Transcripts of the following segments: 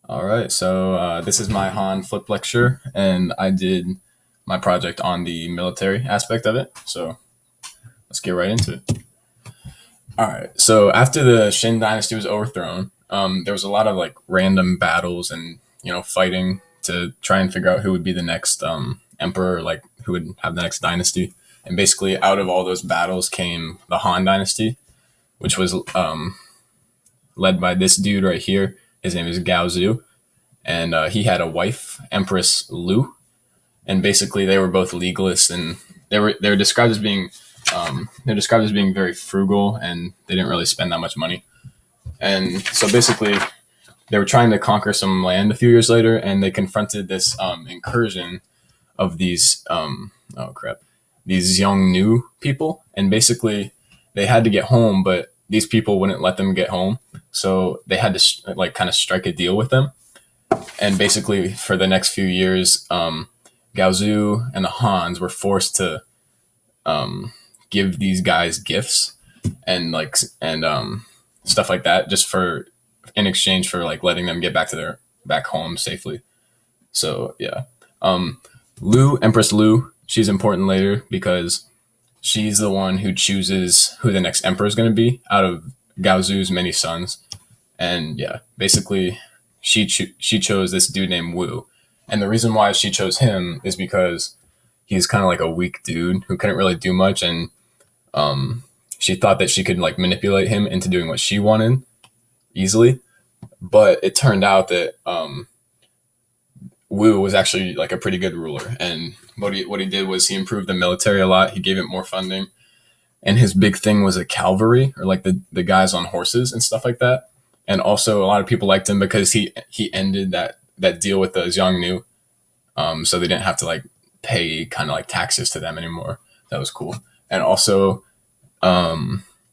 All right, so this is my Han Flip lecture, and I did my project on the military aspect of it. So let's get right into it. All right, so after the Shin Dynasty was overthrown, there was a lot of like random battles and fighting to try and figure out who would be the next emperor, like who would have the next dynasty. And basically, out of all those battles came the Han Dynasty, which was led by this dude right here. His name is Gao Zu, and he had a wife, Empress Lu, and basically they were both legalists, and they were described as being very frugal, and they didn't really spend that much money. And so basically, they were trying to conquer some land a few years later, and they confronted this incursion of these these Xiongnu people, and basically they had to get home, but these people wouldn't let them get home, so they had to like kind of strike a deal with them. And basically, for the next few years, Gaozu and the Hans were forced to give these guys gifts and stuff like that, just for in exchange for like letting them get back to their back home safely. So yeah, Lu Empress Lu, she's important later because she's the one who chooses who the next emperor is going to be out of Gaozu's many sons. And yeah, basically she chose this dude named Wu, and the reason why she chose him is because he's kind of like a weak dude who couldn't really do much, and she thought that she could like manipulate him into doing what she wanted easily. But it turned out that Wu was actually like a pretty good ruler, and what he did was he improved the military a lot. He gave it more funding, and his big thing was a cavalry, or like the guys on horses and stuff like that. And also a lot of people liked him because he ended that deal with the Xiongnu, so they didn't have to like pay kind of like taxes to them anymore. That was cool. And also,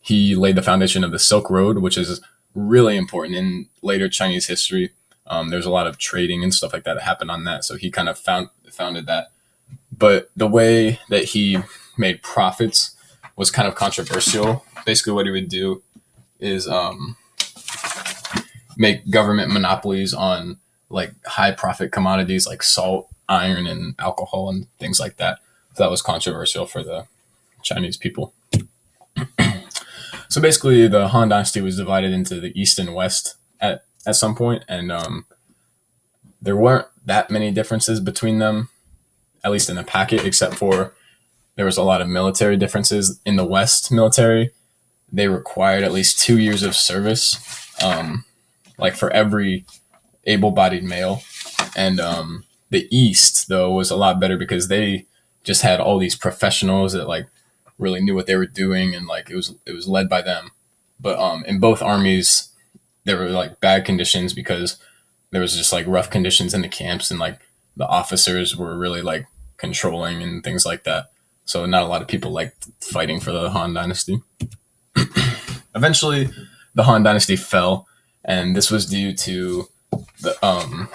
he laid the foundation of the Silk Road, which is really important in later Chinese history. There's a lot of trading and stuff like that happened on that, so he kind of founded that. But the way that he made profits was kind of controversial. Basically, what he would do is make government monopolies on like high profit commodities like salt, iron, and alcohol and things like that. So that was controversial for the Chinese people. So basically, the Han Dynasty was divided into the East and West at some point, and there weren't that many differences between them, at least in the packet, except for there was a lot of military differences. In the West military, they required at least 2 years of service, like for every able-bodied male. And the East, though, was a lot better because they just had all these professionals that like really knew what they were doing, and like it was led by them. But in both armies, there were like bad conditions because there was just like rough conditions in the camps, and like the officers were really like controlling and things like that. So not a lot of people liked fighting for the Han Dynasty. Eventually, the Han Dynasty fell, and this was due to the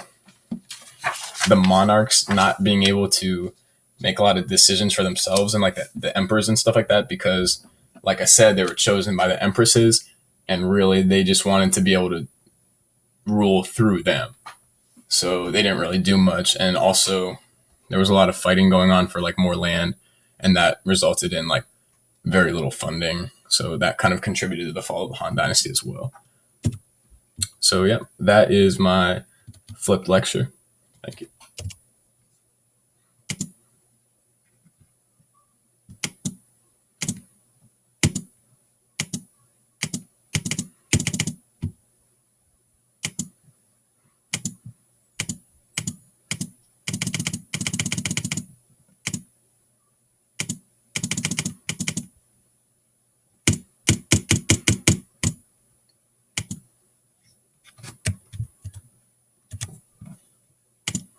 the monarchs not being able to make a lot of decisions for themselves, and like the emperors and stuff like that, because like I said, they were chosen by the empresses, and really they just wanted to be able to rule through them. So they didn't really do much, and also there was a lot of fighting going on for like more land, and that resulted in like very little funding. So that kind of contributed to the fall of the Han Dynasty as well. So yeah, that is my flipped lecture. Thank you.